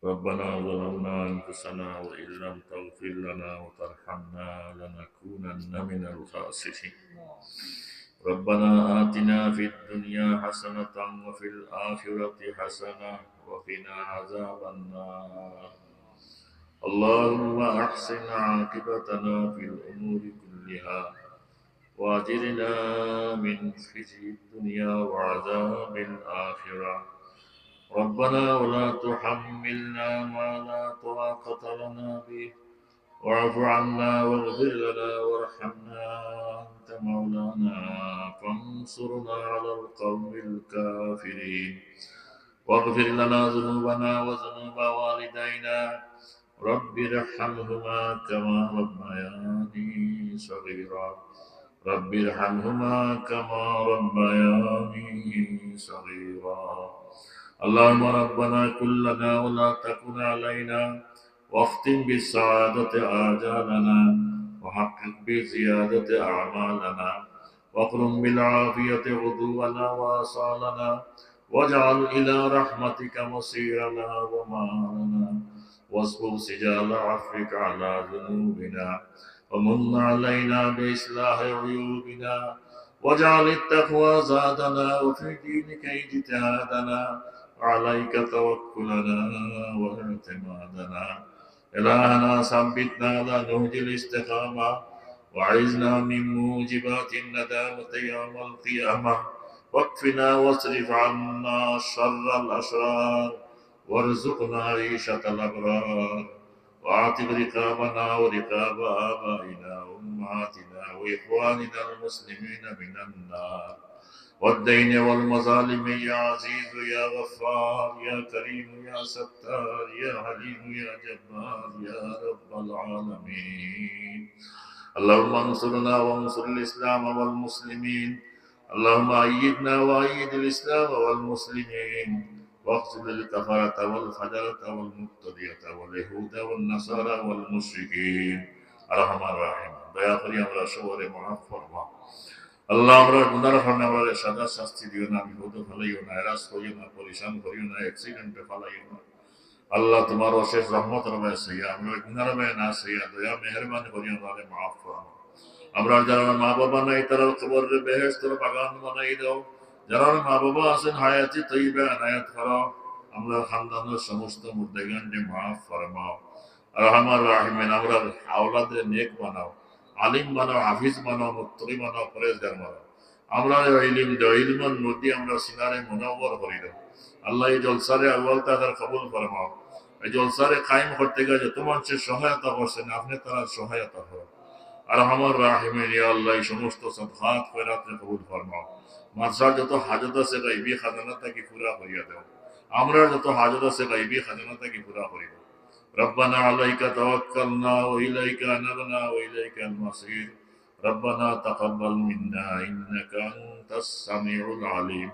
ربنا ظلمنا أنفسنا وإن لم تغفر لنا وترحمنا لنكونن من الخاسرين. ربنا آتنا في الدنيا حسنة وفي الآخرة حسنة وقنا عذاب النار. اللهم أحسن عاقبتنا في الأمور كلها وأجرنا من خزي الدنيا وعذاب الآخرة. ربنا ولا تحملنا ما لا طاقة لنا به واعف عنا واغفر لنا وارحمنا أنت مولانا فانصرنا على القوم الكافرين. واغفر لنا ذنوبنا وذنوب والدينا رب ارحمهما كما ربياني صغيرا. رب ارحمهما كما ربياني صغيرا. اللهم ربنا كن لنا ولا تكن علينا واختم بالسعادة آجالنا وحقق بزيادة أعمالنا واقرم بالعافية غدونا وآصالنا واجعل إلى رحمتك مصيرنا ومآلنا واصبر سجال عفوك على ذنوبنا ومن علينا بإصلاح عيوبنا واجعل التقوى زادنا وفي دينك اجتهادنا وعليك توكلنا واعتمادنا. إلهنا ثبتنا على نهج الاستقامة وعزنا من موجبات الندامة يوم القيامة واكفنا واصرف عنا شر الأشرار وارزقنا عيشة الأبرار واعتق رقابنا ورقاب آبائنا وأمهاتنا وإخواننا المسلمين من النار والدين والمظالم يا عزيز يا غفار يا كريم يا ستار يا حليم يا جبار يا رب العالمين. اللهم انصرنا وانصر الإسلام والمسلمين. اللهم أيدنا وأيد الإسلام والمسلمين واقتل الكفرة والفجرة والمبتدئة واليهود والنصارى والمشركين أرحم الراحمين. দয়া করি আমরা সবরে মাফ ফরমা। আল্লাহ আমরা গুনার কারণে আমরা সাজা শাস্তি দিও না, বিপদে ফেলাইও না, হেরাস করিও না, পরিশান করিও না, অ্যাক্সিডেন্টে ফেলাইও না। আল্লাহ তোমার অশেষ রহমত রবে সইয়া আমরা গুনার রবে না সইয়া দয়া মেহরবানি করি আমাদের মাফ ফরমা। আমরা যারা মা বাবা নাই তারা কবরের বেহেশতের বাগান বানাই দাও। যারা মা বাবা আছেন হায়াতি তৈবা আনায়াত করো। আমরা খানদানের সমস্ত মুর্দেগানকে মাফ ফরমাও। আরহামার রাহিমিন আমরা আওলাদের নেক বানাও, আলিম বানাও, হাফিজ বানাও, মুত্তাকি বানাও, পরেজগার বানাও। আমরা ইলম দাও, ইলমের নদী আমরা সিনারে মুনাওয়ার করে দাও। আল্লাহ এই জলসারে আউয়াল তাআলা কবুল ফরমাও। এই জলসারে কায়েম করতে গিয়ে যত মানুষের সহায়তা করছেন আপনি তার সহায়তা করো। আরহামার রাহিমিন ইয়া আল্লাহ এই সমস্ত সাদকাত খয়রাতকে কবুল ফরমাও। মাদ্রাসার যত হাজত আছে গায়বী খাজানাটাকে পুরা করিয়া দাও। আমরা যত হাজত আছে গায়বী খাজানাটাকে পুরা করিয়া দাও। ربنا عليك توكلنا وإليك أنبنا وإليك المصير. ربنا تقبل منا إنك أنت السميع العليم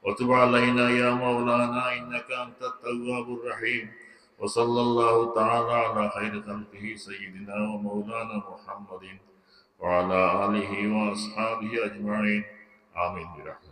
وتب علينا يا مولانا إنك أنت التواب الرحيم. وصلى الله تعالى على خير خلقه سيدنا ومولانا محمد وعلى آله وأصحابه أجمعين. آمين برحمته.